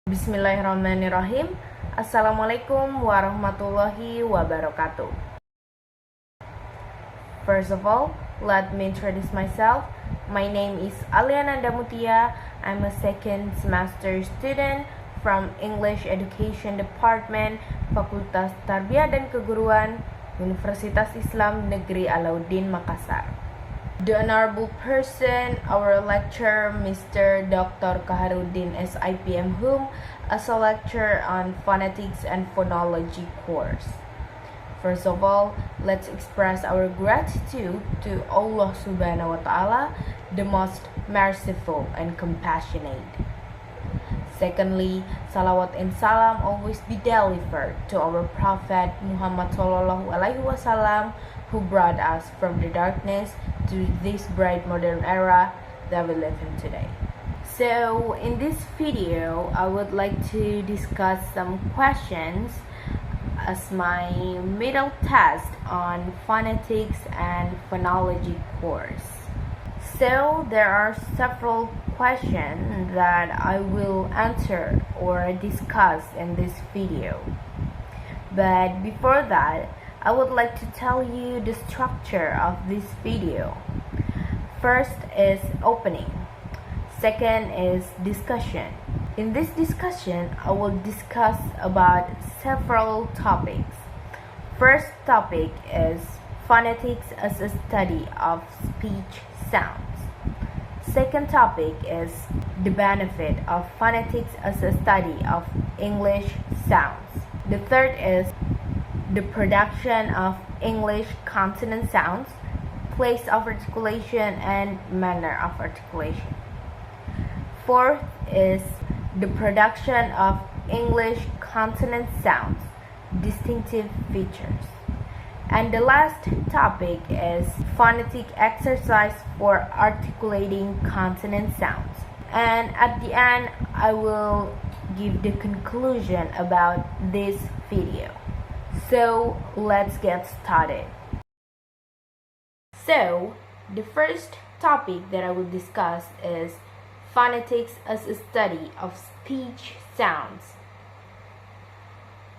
Bismillahirrahmanirrahim. Assalamualaikum warahmatullahi wabarakatuh. First of all, let me introduce myself. My name is Alya Nanda Muthia. I'm a second semester student from English Education Department, Fakultas Tarbiyah dan Keguruan, Universitas Islam Negeri Alauddin, Makassar. The honorable person, our lecturer, Mr. Dr. Kaharuddin, S.IP. M.Hum, as a lecturer on Phonetics and Phonology course. First of all, let's express our gratitude to Allah Subhanahu wa Ta'ala, the most merciful and compassionate. Secondly, salawat and salam always be delivered to our Prophet Muhammad Sallallahu Alaihi Wasallam, who brought us from the darkness to this bright modern era that we live in today. So, in this video, I would like to discuss some questions as my middle test on phonetics and phonology course. So there are several questions that I will answer or discuss in this video. But before that, I would like to tell you the structure of this video. First is opening. Second is discussion. In this discussion, I will discuss about several topics. First topic is phonetics as a study of speech sounds. Second topic is the benefit of phonetics as a study of English sounds. The third is the production of English consonant sounds, place of articulation, and manner of articulation. Fourth is the production of English consonant sounds, distinctive features. And the last topic is phonetic exercise for articulating consonant sounds. And at the end, I will give the conclusion about this video. So let's get started. So the first topic that I will discuss is phonetics as a study of speech sounds.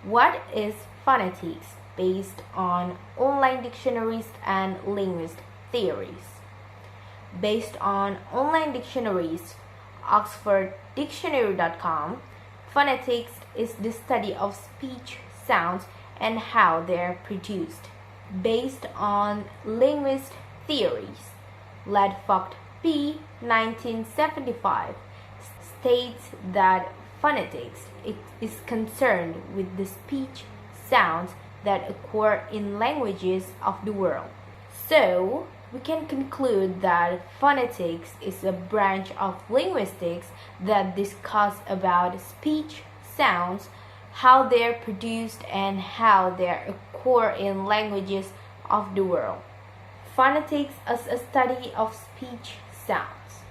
What is phonetics? Based on online dictionaries and linguist theories. Based on online dictionaries, oxforddictionary.com, phonetics is the study of speech sounds and how they are produced. Based on linguist theories, Ledfogt P. 1975 states that phonetics is concerned with the speech sounds that occur in languages of the world. So, we can conclude that phonetics is a branch of linguistics that discuss about speech sounds, how they are produced, and how they occur in languages of the world. Phonetics as a study of speech sounds.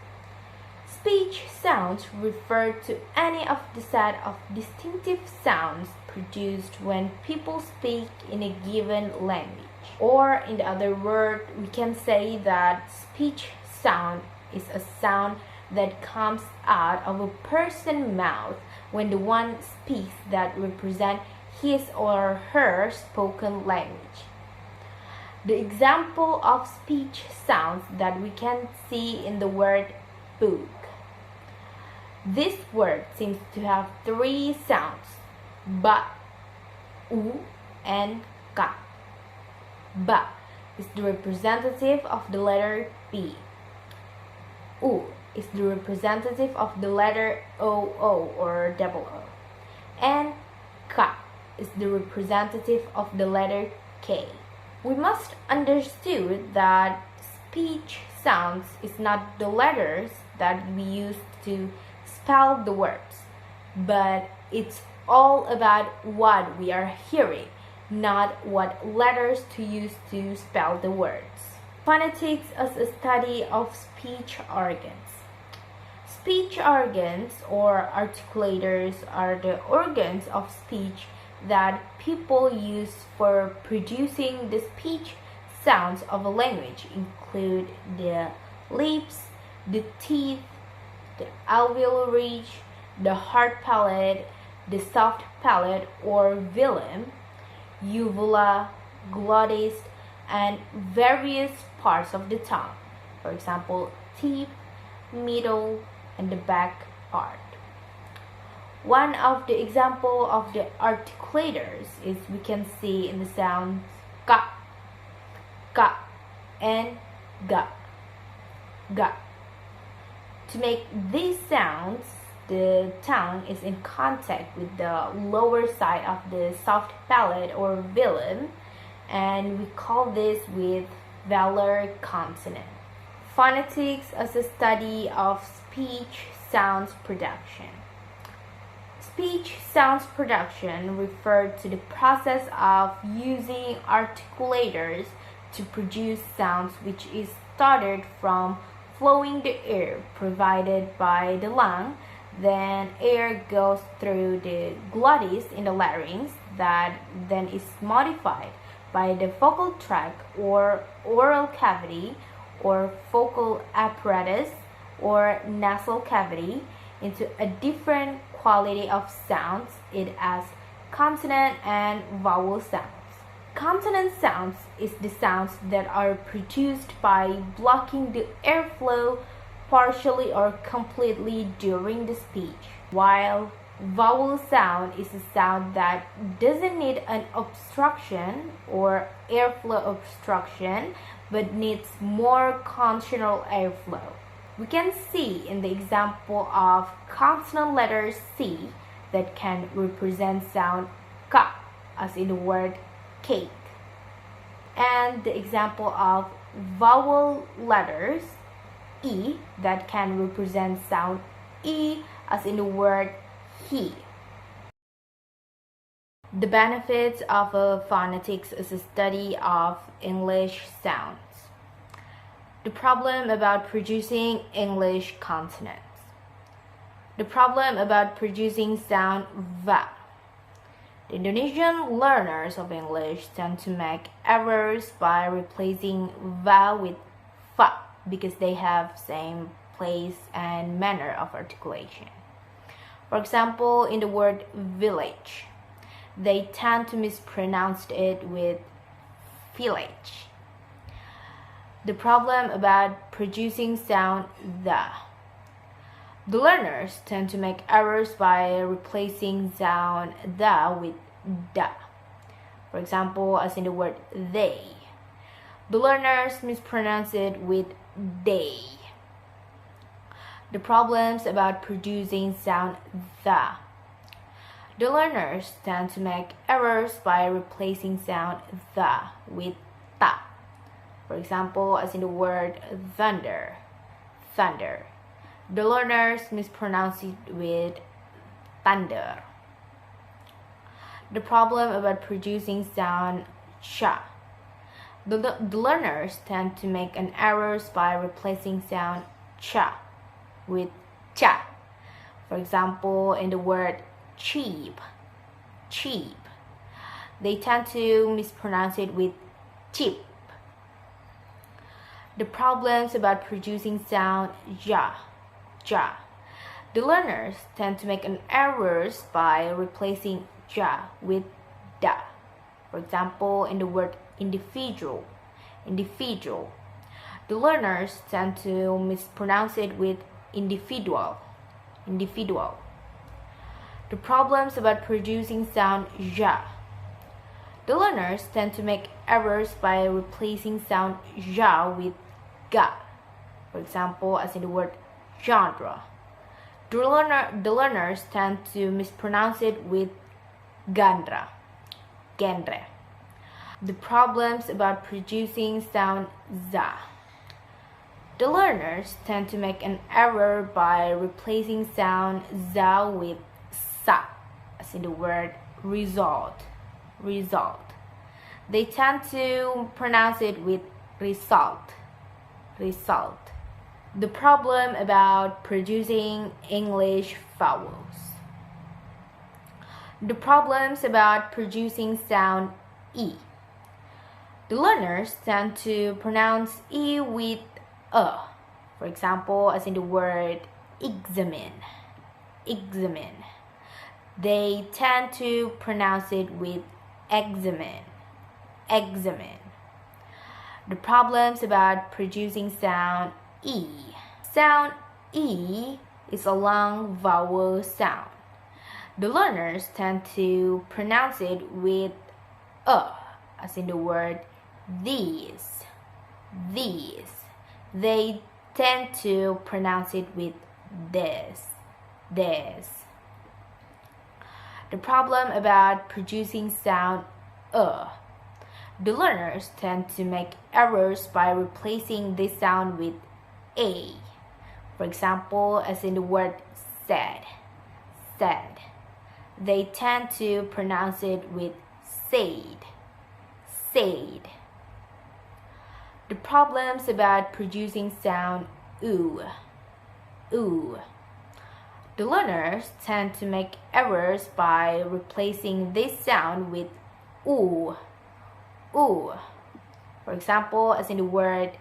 Speech sounds refer to any of the set of distinctive sounds produced when people speak in a given language. Or in the other word, we can say that speech sound is a sound that comes out of a person's mouth when the one speaks that represent his or her spoken language. The example of speech sounds that we can see in the word book. This word seems to have three sounds, ba, u, and ka. Ba is the representative of the letter B. U is the representative of the letter O or double O. And ka is the representative of the letter K. We must understand that speech sounds is not the letters that we use to spell the words, but it's all about what we are hearing, not what letters to use to spell the words. Phonetics as a study of speech organs. Speech organs or articulators are the organs of speech that people use for producing the speech sounds of a language, include the lips, the teeth, the alveolar ridge, the hard palate, the soft palate or velum, uvula, glottis, and various parts of the tongue. For example, tip, middle, and the back part. One of the example of the articulators is we can see in the sounds ka, ka, and ga, ga. To make these sounds, the tongue is in contact with the lower side of the soft palate or velum, and we call this with velar consonant. Phonetics as a study of speech sounds production. Speech sounds production refers to the process of using articulators to produce sounds, which is started from flowing the air provided by the lung. Then air goes through the glottis in the larynx that then is modified by the vocal tract or oral cavity or vocal apparatus or nasal cavity into a different quality of sounds. It has consonant and vowel sounds. Consonant sounds is the sounds that are produced by blocking the airflow partially or completely during the speech, while vowel sound is a sound that doesn't need an obstruction or airflow obstruction but needs more consonant airflow. We can see in the example of consonant letter C that can represent sound ka, as in the word cake, and the example of vowel letters E that can represent sound E, as in the word he. The benefits of phonetics is a study of English sounds. The problem about producing English consonants. The problem about producing sound va. The Indonesian learners of English tend to make errors by replacing va with fa because they have same place and manner of articulation. For example, in the word village, they tend to mispronounce it with village. The problem about producing sound the. The learners tend to make errors by replacing sound the with da. For example, as in the word they. The learners mispronounce it with they. The problems about producing sound the. The learners tend to make errors by replacing sound the with ta. For example, as in the word thunder, thunder. The learners mispronounce it with thunder. The problem about producing sound cha. The learners tend to make an errors by replacing sound cha with cha. For example, in the word cheap, cheap. They tend to mispronounce it with cheap. The problems about producing sound ja, ja. The learners tend to make an errors by replacing ja with da. For example, in the word individual, individual. The learners tend to mispronounce it with individual, individual. The problems about producing sound ja. The learners tend to make errors by replacing sound ja with ga. For example, as in the word genre. The learners tend to mispronounce it with gandra, genre. The problems about producing sound za. The learners tend to make an error by replacing sound za with sa, as in the word result, result. They tend to pronounce it with result, result. The problem about producing English vowels. The problems about producing sound E. The learners tend to pronounce E with a. For example, as in the word examine, examine. They tend to pronounce it with examine. Examine. The problems about producing sound E. Sound E is a long vowel sound. The learners tend to pronounce it with as in the word these. These. They tend to pronounce it with this. This. The problem about producing sound the learners tend to make errors by replacing this sound with a. For example, as in the word said. Said. They tend to pronounce it with said. Said. The problems about producing sound oo. Ooh. The learners tend to make errors by replacing this sound with ooh. Ooh. For example, as in the word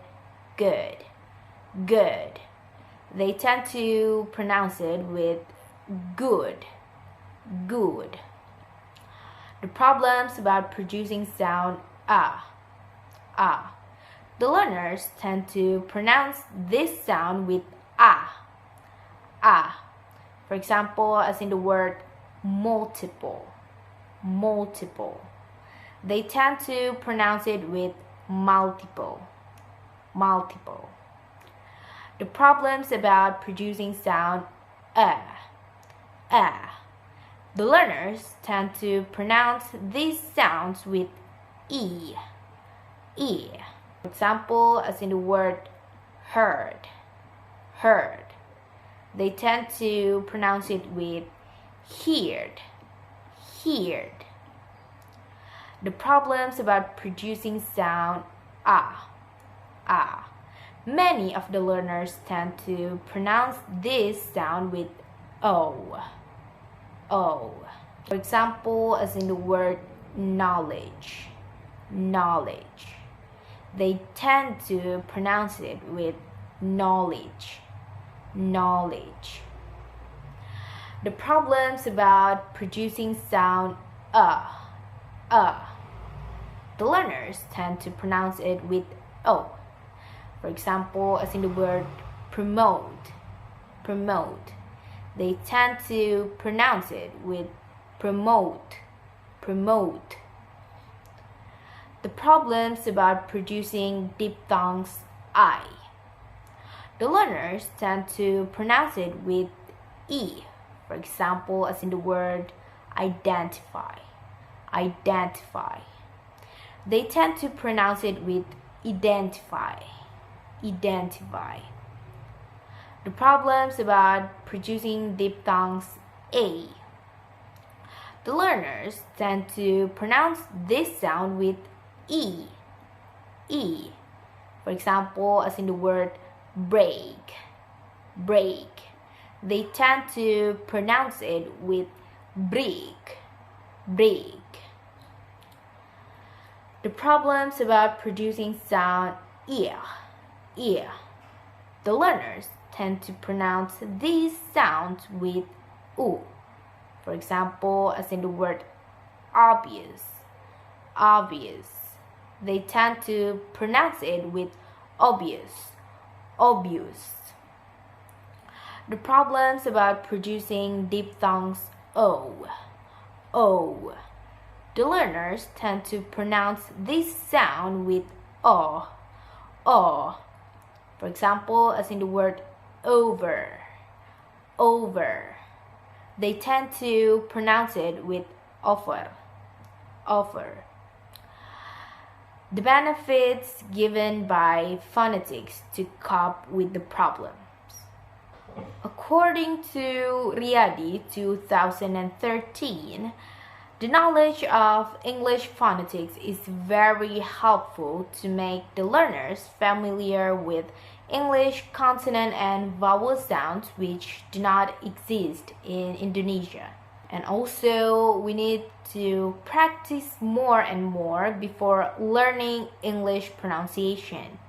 good. Good. They tend to pronounce it with good. Good. The problems about producing sound ah. The learners tend to pronounce this sound with ah. For example, as in the word multiple. Multiple. They tend to pronounce it with multiple. Multiple. The problems about producing sound The learners tend to pronounce these sounds with e. For example, as in the word heard. Heard. They tend to pronounce it with heard. Heard. The problems about producing sound Many of the learners tend to pronounce this sound with o. For example, as in the word knowledge. Knowledge. They tend to pronounce it with knowledge. Knowledge. The problems about producing sound The learners tend to pronounce it with o. For example, as in the word promote. Promote. They tend to pronounce it with promote. Promote. The problems about producing diphthongs I. The learners tend to pronounce it with e. For example, as in the word identify. Identify. They tend to pronounce it with identify. Identify. The problems about producing diphthongs a. The learners tend to pronounce this sound with e. For example, as in the word break. Break. They tend to pronounce it with break. Break. The problems about producing sound ear. The learners tend to pronounce these sounds with u. For example, as in the word obvious. Obvious. They tend to pronounce it with obvious. Obvious. The problems about producing diphthongs o. The learners tend to pronounce this sound with o. For example, as in the word over. Over. They tend to pronounce it with offer. Offer. The benefits given by phonetics to cope with the problems. According to Riyadi 2013, the knowledge of English phonetics is very helpful to make the learners familiar with English consonant and vowel sounds which do not exist in Indonesia. And also, we need to practice more and more before learning English pronunciation.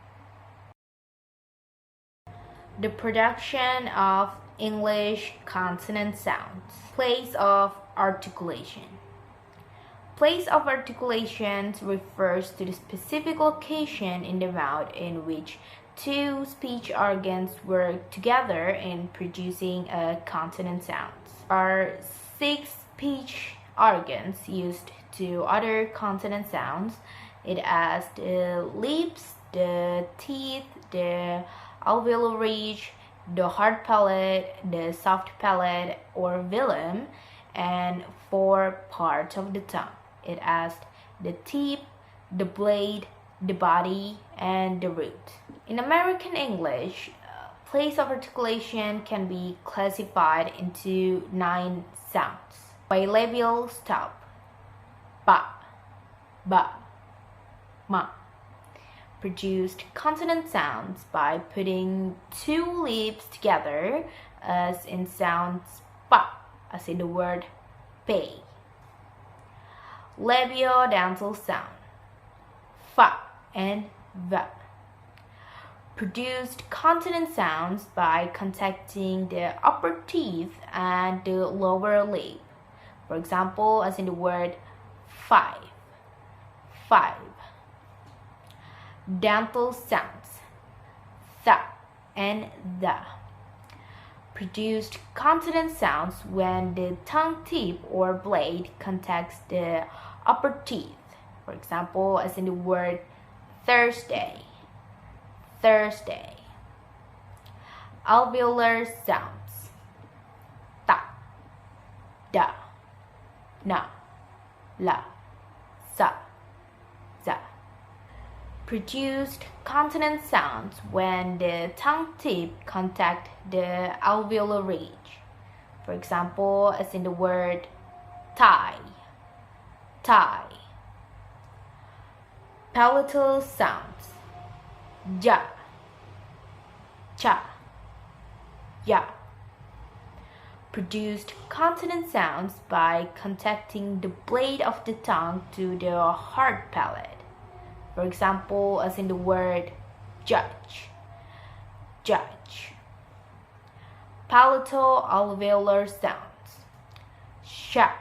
The production of English consonant sounds. Place of articulation. Place of articulation refers to the specific location in the mouth in which two speech organs work together in producing a consonant sound. There are 6 speech organs used to utter consonant sounds. It has the lips, the teeth, the alveolar ridge, the hard palate, the soft palate or velum, and 4 parts of the tongue. It has the tip, the blade, the body, and the root. In American English, place of articulation can be classified into 9 sounds. Bilabial stop. Ba, ba, ma. Produced consonant sounds by putting 2 lips together, as in sounds pa, as in the word pay. Labiodental sound. Fa and va. Produced consonant sounds by contacting the upper teeth and the lower lip. For example, as in the word 5, 5. Dental sounds. Tha and the. Produced consonant sounds when the tongue tip or blade contacts the upper teeth. For example, as in the word Thursday, Thursday. Alveolar sounds. Ta, da, na, la, sa, za. Produced consonant sounds when the tongue tip contact the alveolar ridge. For example, as in the word tie, tie. Palatal sounds. Ja, cha, ya. Produced consonant sounds by contacting the blade of the tongue to the hard palate. For example, as in the word judge, judge. Palatal alveolar sounds. Sha,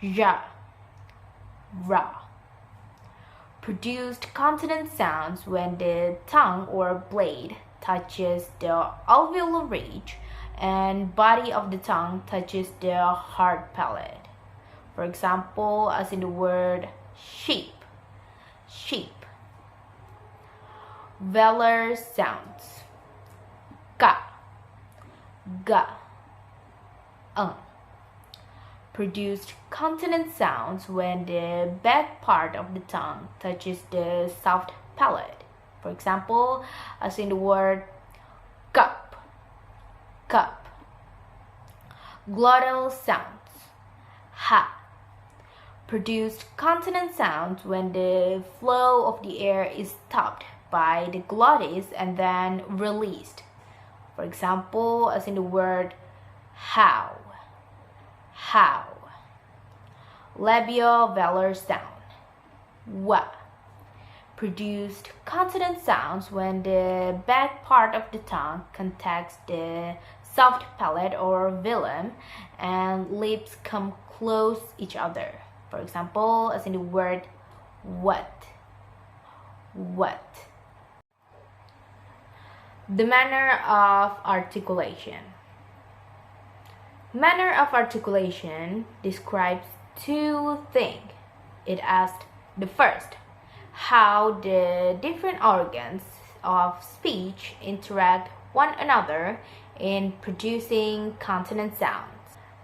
ja, ra. Produced consonant sounds when the tongue or blade touches the alveolar ridge and body of the tongue touches the hard palate. For example, as in the word sheep, sheep. Velar sounds. Ka, ga, Produced consonant sounds when the back part of the tongue touches the soft palate. For example, as in the word cup, cup. Glottal sounds. Ha. Produced consonant sounds when the flow of the air is stopped by the glottis and then released. For example, as in the word how, how. Labiovelar sound. Wa. Produced consonant sounds when the back part of the tongue contacts the soft palate or velum and lips come close each other. For example, as in the word what, what. The manner of articulation. Manner of articulation describes 2 things. It asks the first, how the different organs of speech interact one another in producing consonant sounds.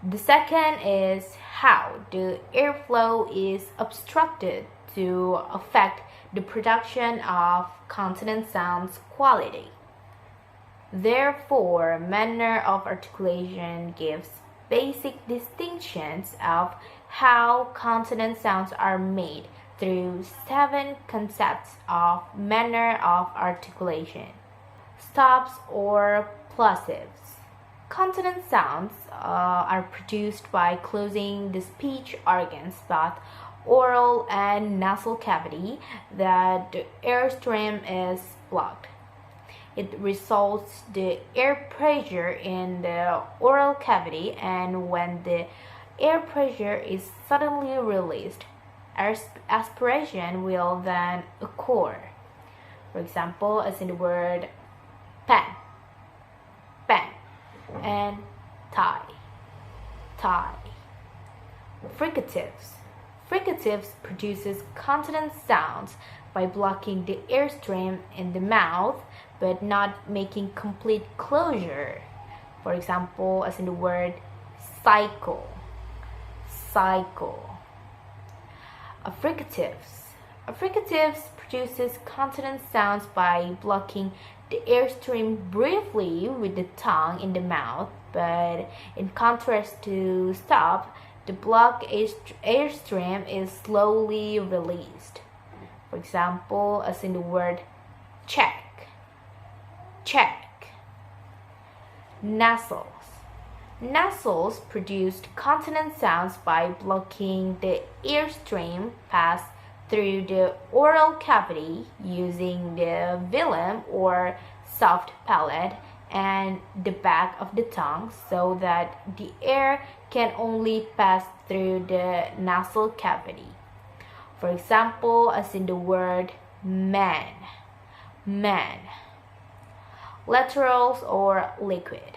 The second is how the airflow is obstructed to affect the production of consonant sounds quality. Therefore, manner of articulation gives basic distinctions of how consonant sounds are made through 7 concepts of manner of articulation. Stops or plosives. Consonant sounds are produced by closing the speech organs, both oral and nasal cavity, that the airstream is blocked. It results the air pressure in the oral cavity, and when the air pressure is suddenly released, aspiration will then occur. For example, as in the word pen, pen, and tie, tie. Fricatives. Fricatives produces consonant sounds by blocking the airstream in the mouth but not making complete closure. For example, as in the word cycle, cycle. Affricatives. Affricatives produces consonant sounds by blocking the airstream briefly with the tongue in the mouth, but in contrast to stop, the blocked airstream is slowly released. For example, as in the word check, check. Nasals. Nasals produce consonant sounds by blocking the airstream pass through the oral cavity using the velum or soft palate and the back of the tongue so that the air can only pass through the nasal cavity. For example, as in the word man, man. Laterals or liquid.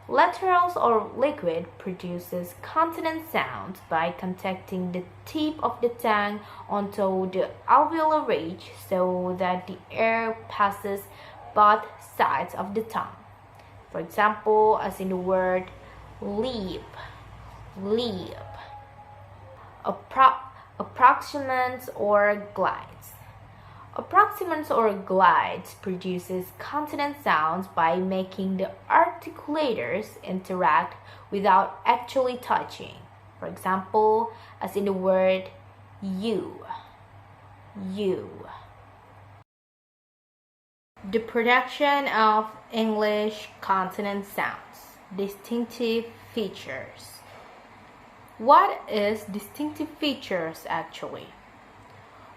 Laterals or liquid produces consonant sounds by contacting the tip of the tongue onto the alveolar ridge so that the air passes both sides of the tongue. For example, as in the word leap, leap. Approximants or glides. Approximants or glides produces consonant sounds by making the articulators interact without actually touching. For example, as in the word you, you. The production of English consonant sounds. Distinctive features. What is distinctive features actually?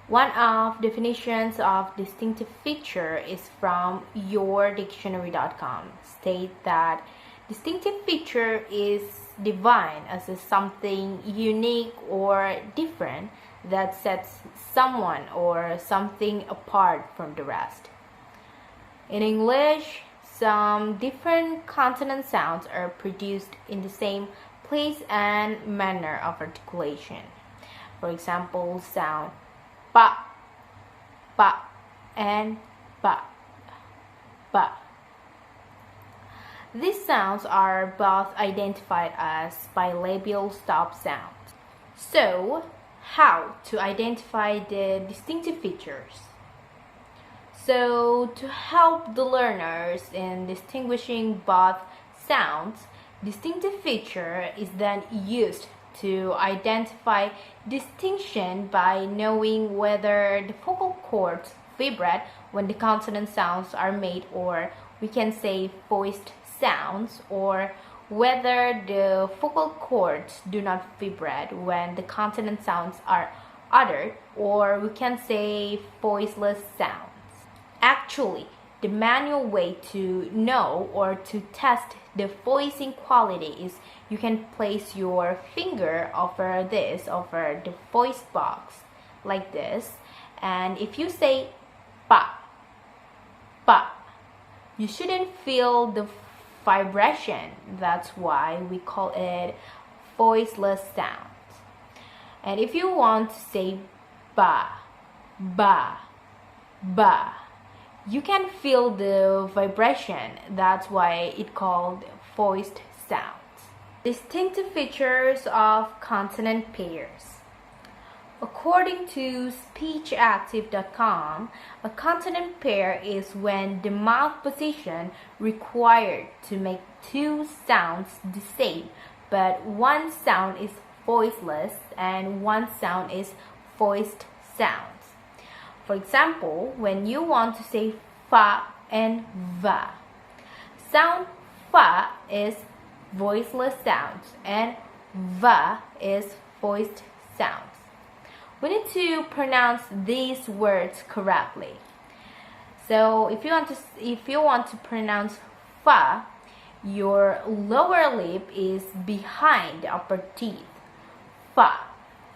One of definitions of distinctive feature is from yourdictionary.com. State that distinctive feature is defined as something unique or different that sets someone or something apart from the rest. In English, some different consonant sounds are produced in the same place and manner of articulation. For example, sound ba, ba, and ba, ba. These sounds are both identified as bilabial stop sounds. So, how to identify the distinctive features? So, to help the learners in distinguishing both sounds, distinctive feature is then used to identify distinction by knowing whether the vocal cords vibrate when the consonant sounds are made, or we can say voiced sounds, or whether the vocal cords do not vibrate when the consonant sounds are uttered, or we can say voiceless sounds. Actually, the manual way to know or to test the voicing quality is you can place your finger over the voice box like this, and if you say ba, ba, you shouldn't feel the vibration. That's why we call it voiceless sounds. And if you want to say ba, ba, ba, you can feel the vibration. That's why it's called voiced sounds. Distinctive features of consonant pairs. According to speechactive.com, a consonant pair is when the mouth position required to make two sounds the same, but one sound is voiceless and one sound is voiced sounds. For example, when you want to say fa and va, sound fa is voiceless sounds and va is voiced sounds. We need to pronounce these words correctly. So if you want to pronounce fa, your lower lip is behind the upper teeth. Fa.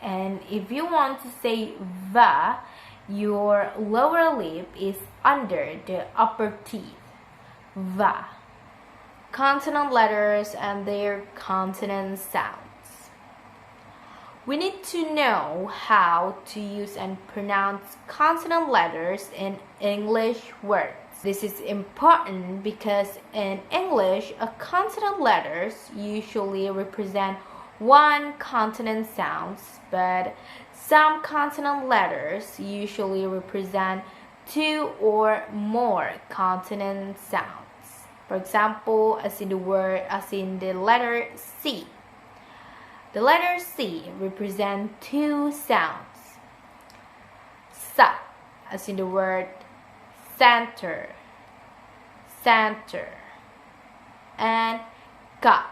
And if you want to say va, your lower lip is under the upper teeth. Va. Consonant letters and their consonant sounds. We need to know how to use and pronounce consonant letters in English words. This is important because in English, a consonant letters usually represent one consonant sounds, but some consonant letters usually represent two or more consonant sounds. For example, as in the letter C. The letter C represents two sounds. Sa, as in the word center, center. And ka,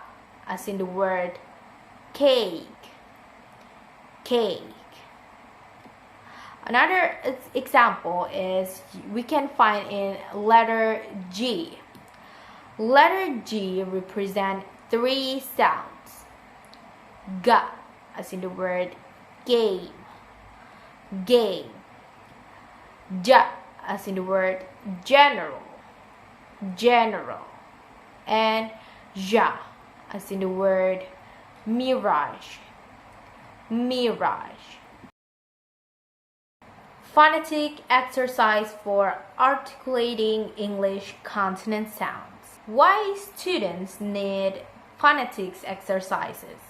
as in the word cake, cake. Another example is we can find in letter G. Letter G represents three sounds. Ga, as in the word game, game. Ja, as in the word general, general. And ja, as in the word mirage, mirage. Phonetic exercise for articulating English consonant sounds. Why students need phonetics exercises?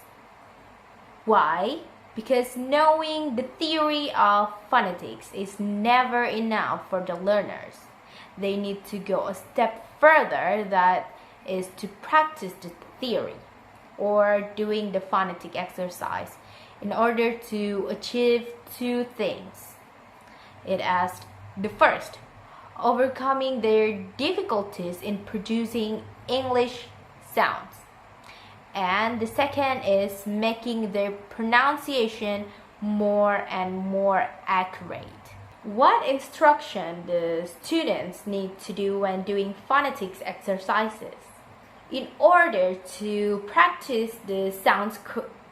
Why? Because knowing the theory of phonetics is never enough for the learners. They need to go a step further, that is to practice the theory or doing the phonetic exercise in order to achieve two things. It asks the first, overcoming their difficulties in producing English sounds. And the second is making their pronunciation more and more accurate. What instruction the students need to do when doing phonetics exercises? In order to practice the sounds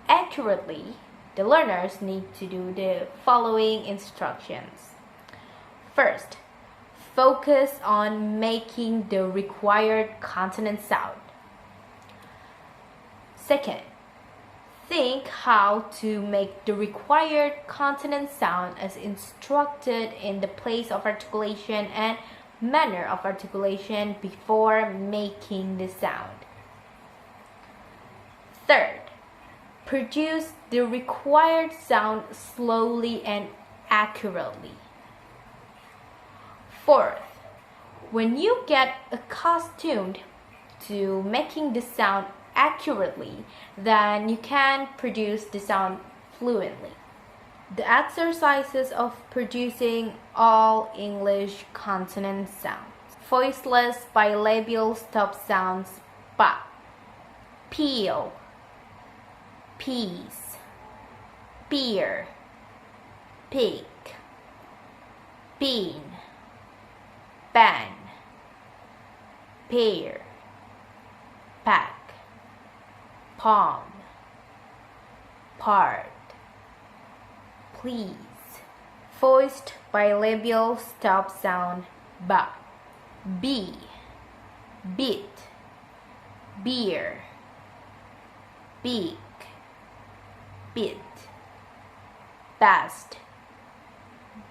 accurately, the learners need to do the following instructions. First, focus on making the required consonant sound. Second, think how to make the required consonant sound as instructed in the place of articulation and manner of articulation before making the sound. Third, produce the required sound slowly and accurately. Fourth, when you get accustomed to making the sound accurately, then you can produce the sound fluently. The exercises of producing all English consonant sounds. Voiceless bilabial stop sounds pa, peel, peace, peer, pig, bean, ban, pear, pack, palm, part, please. Voiced bilabial stop sound ba, be, bit, beer, beak, bit, best,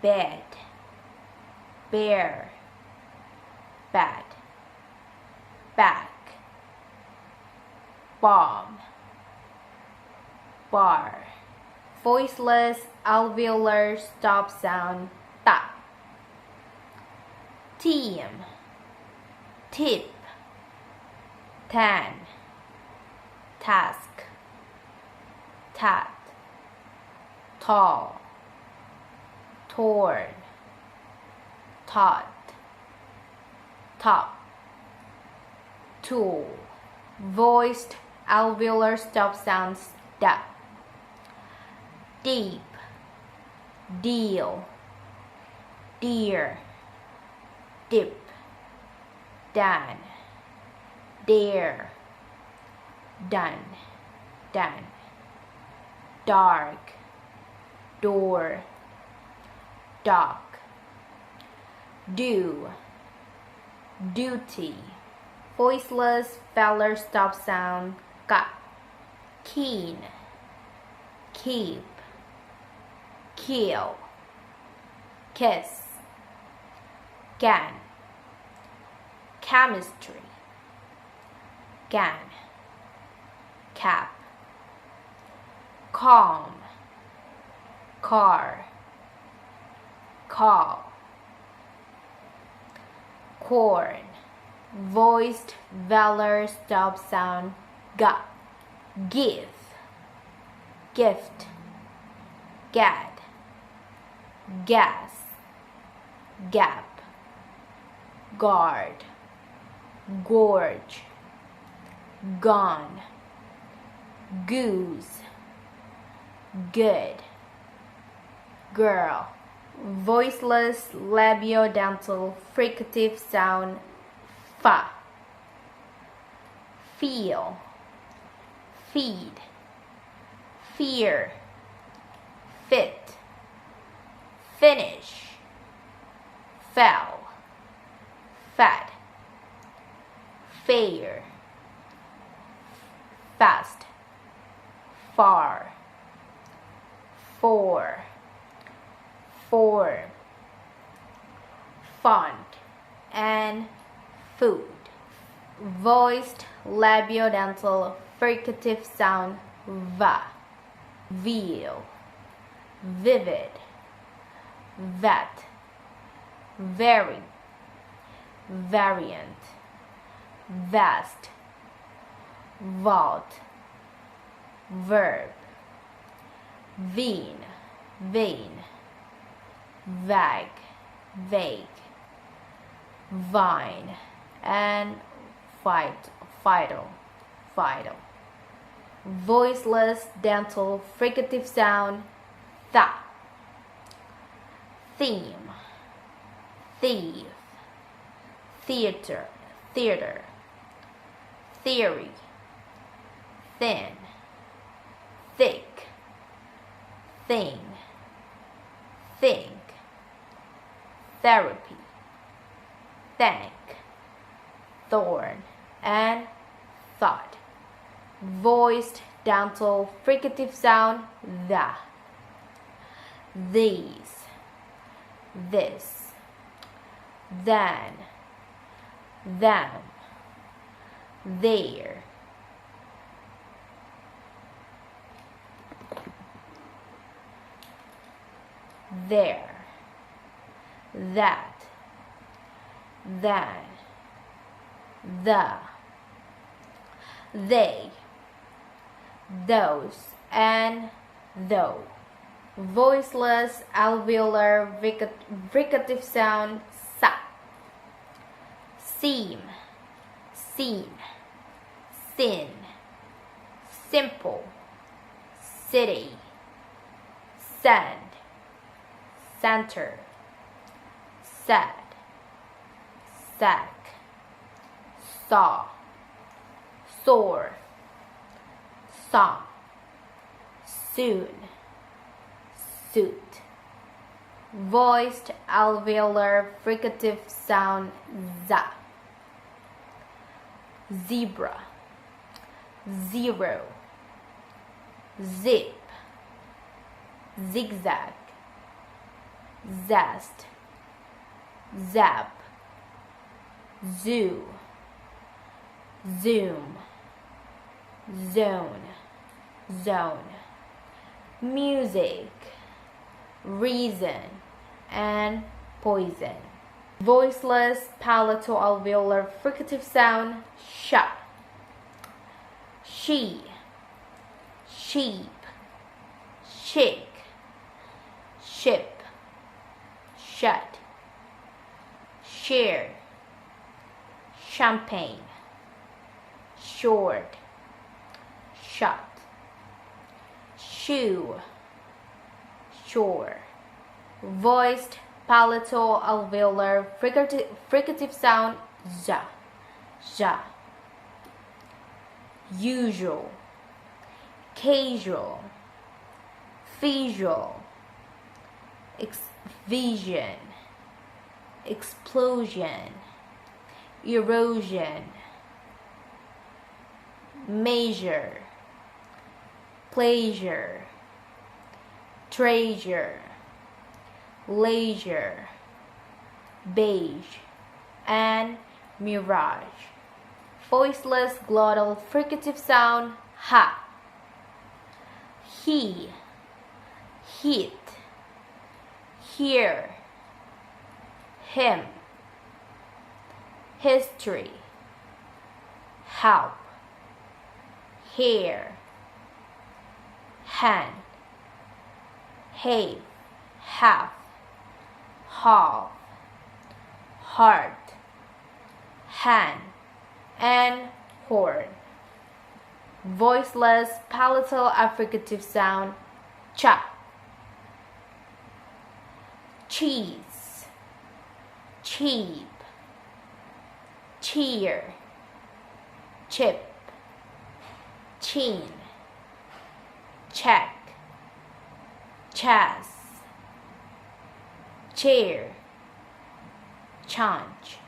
bed, bear, bad, back, bomb, bar. Voiceless alveolar stop sound ta, team, tip, tan, task, tat, tall, torn, taught, top, tool. Voiced alveolar stop sounds da, deep, deal, dear, dip, done, dare, done, done, dark, door, dock, do, duty, voiceless vowel stop sound, ka, keen, keep, kill, kiss, can, chemistry, can, cap, calm, car, call, corn, voiced vowel stop sound, ga, give, gift, gad, gas, gap, guard, gorge, gone, goose, good, girl, voiceless labiodental fricative sound, fa, feel, feed, fear, fit, finish, fell, fat, fair, fast, far, for, form, font, and food. Voiced labiodental fricative sound, va, veal, vivid, vet, very, variant, vast, vault, verb, vein, vein, vague, vague, vine, and vital. Voiceless dental fricative sound, tha, theme, thief, theater, theory, thin, thick, thing, think, therapy, thank, thorn, and thought. Voiced dental fricative sound, the, these, this, then, them, there. There, that, then, the, they, those, and though. Voiceless alveolar fricative sound, sa, seem, seen, sin, simple, city, send, center, sad, sack, saw, sore, song, soon, suit. Voiced alveolar fricative sound, za, zebra, zero, zip, zigzag, zest, zap, zoo, zoom, zone, zone, music, reason, and poison. Voiceless palato-alveolar fricative sound, sha, she, sheep, chick, ship, shut, share, champagne, short, shut, shoe, shore. Voiced palato-alveolar fricative sound ja, ja. Usual, casual, visual, vision, explosion, erosion, measure, pleasure, treasure, leisure, beige, and mirage. Voiceless glottal fricative sound ha. He, heat, here, him, history, help, hair, hand, have, half, half, heart, hand, and horn. Voiceless palatal affricative sound cha. Cheese, cheap, cheer, chip, chin, check, chess, chair, change,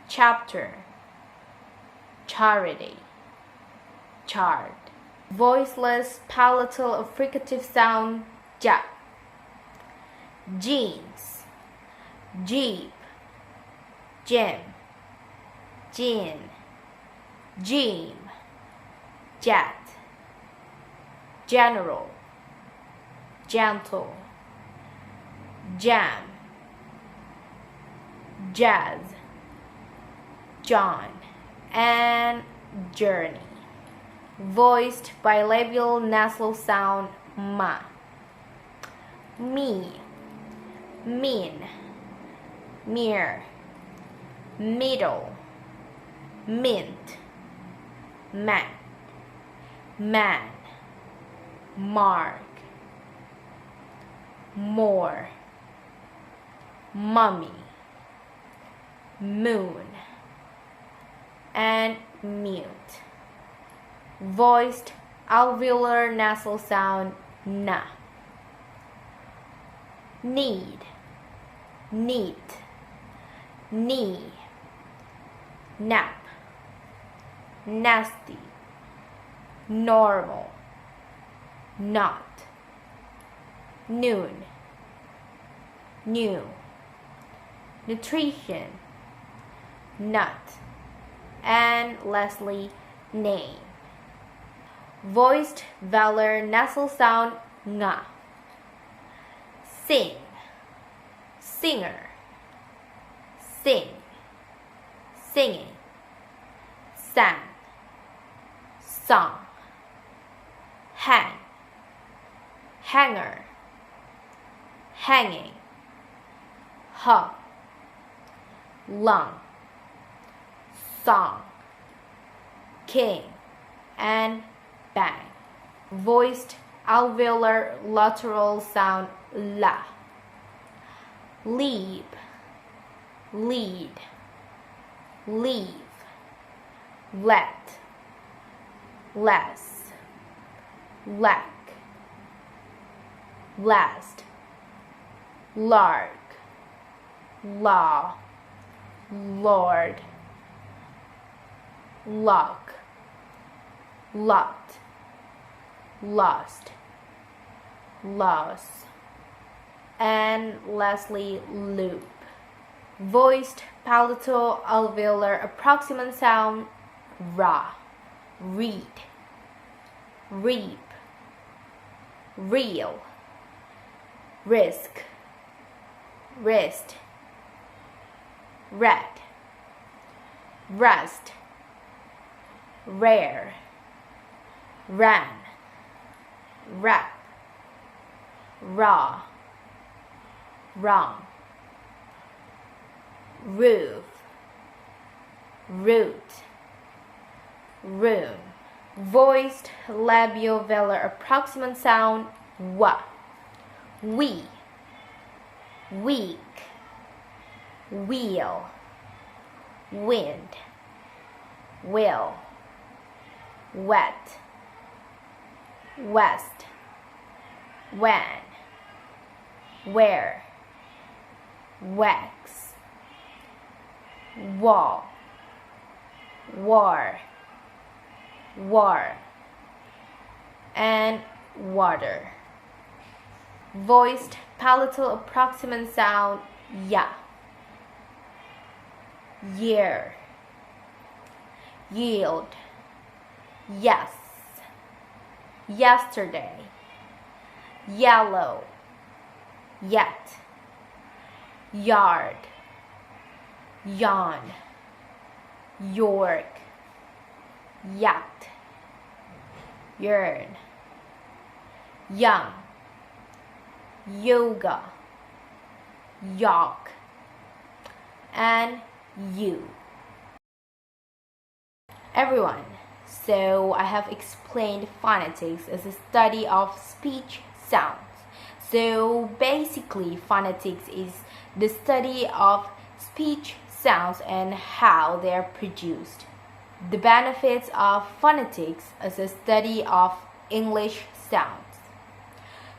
chapter, charity, chart. Voiceless palatal affricative sound ja. Jeans, jeep, gym, gin, gym, jet, general, gentle, jam, jazz, John, and journey. Voiced bilabial nasal sound ma. Me, mean, mere, middle, mint, man, man, mark, more, mummy, moon, and mute. Voiced alveolar nasal sound na. Need, neat, knee, nap, nasty, normal, not, noon, new, nutrition, nut, and lastly, name. Voiced velar nasal sound nga. Sing, singer, sing, singing, sang, song, hang, hanger, hanging, hung, lung, song, king, and bang. Voiced alveolar lateral sound la. Leave, lead, leave, let, less, lack, last, lark, law, lord, lock, lot, lost, loss, and lastly loop. Voiced palato-alveolar approximant sound ra. Read, reap, real, risk, wrist, red, rust, rare, ran, wrap, raw, wrong, roof, root, room. Voiced labiovelar approximant sound wa. We, week, wheel, wind, will, wet, west, when, where, wax, wall, war, war, and water. Voiced palatal approximant sound ya, year, yield, yes, yesterday, yellow, yet, yard, yawn, York, yacht, yearn, young, yoga, yolk, and you. Everyone, so I have explained phonetics as a study of speech sounds. So basically, phonetics is the study of speech sounds and how they are produced. The benefits of phonetics as a study of English sounds.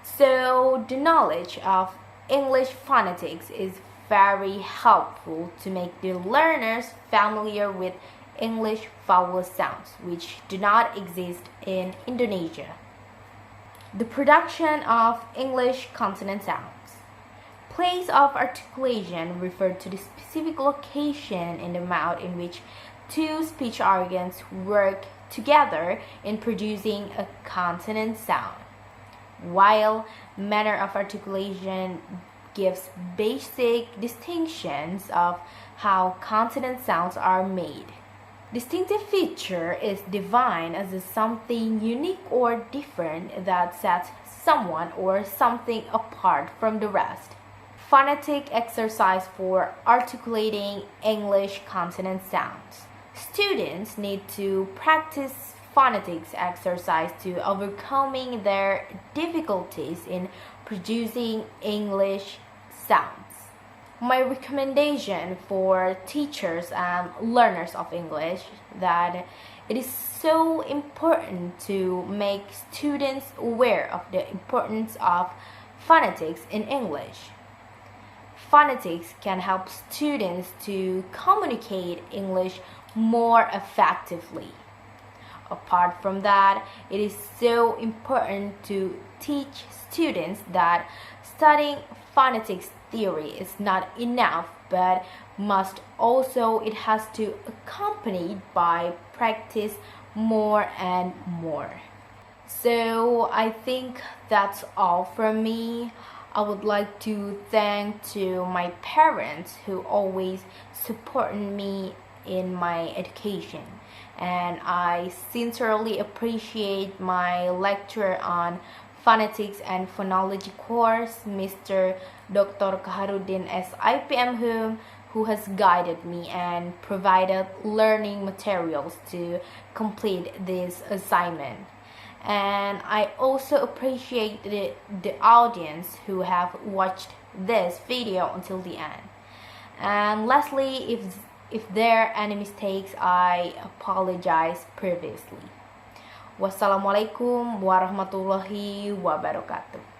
So the knowledge of English phonetics is very helpful to make the learners familiar with English vowel sounds, which do not exist in Indonesia. The production of English consonant sounds. Place of articulation refer to the specific location in the mouth in which two speech organs work together in producing a consonant sound, while manner of articulation gives basic distinctions of how consonant sounds are made. Distinctive feature is defined as something unique or different that sets someone or something apart from the rest. Phonetic exercise for articulating English consonant sounds. Students need to practice phonetics exercise to overcoming their difficulties in producing English sounds. My recommendation for teachers and learners of English that it is so important to make students aware of the importance of phonetics in English. Phonetics can help students to communicate English more effectively. Apart from that, it is so important to teach students that studying phonetics theory is not enough, but it has to accompanied by practice more and more. So I think that's all from me. I would like to thank to my parents who always supported me in my education, and I sincerely appreciate my lecturer on Phonetics and Phonology course, Mr. Dr. Kaharuddin S.IP M.Hum, who has guided me and provided learning materials to complete this assignment. And I also appreciate the audience who have watched this video until the end. And lastly, if there are any mistakes, I apologize previously. Wassalamualaikum warahmatullahi wabarakatuh.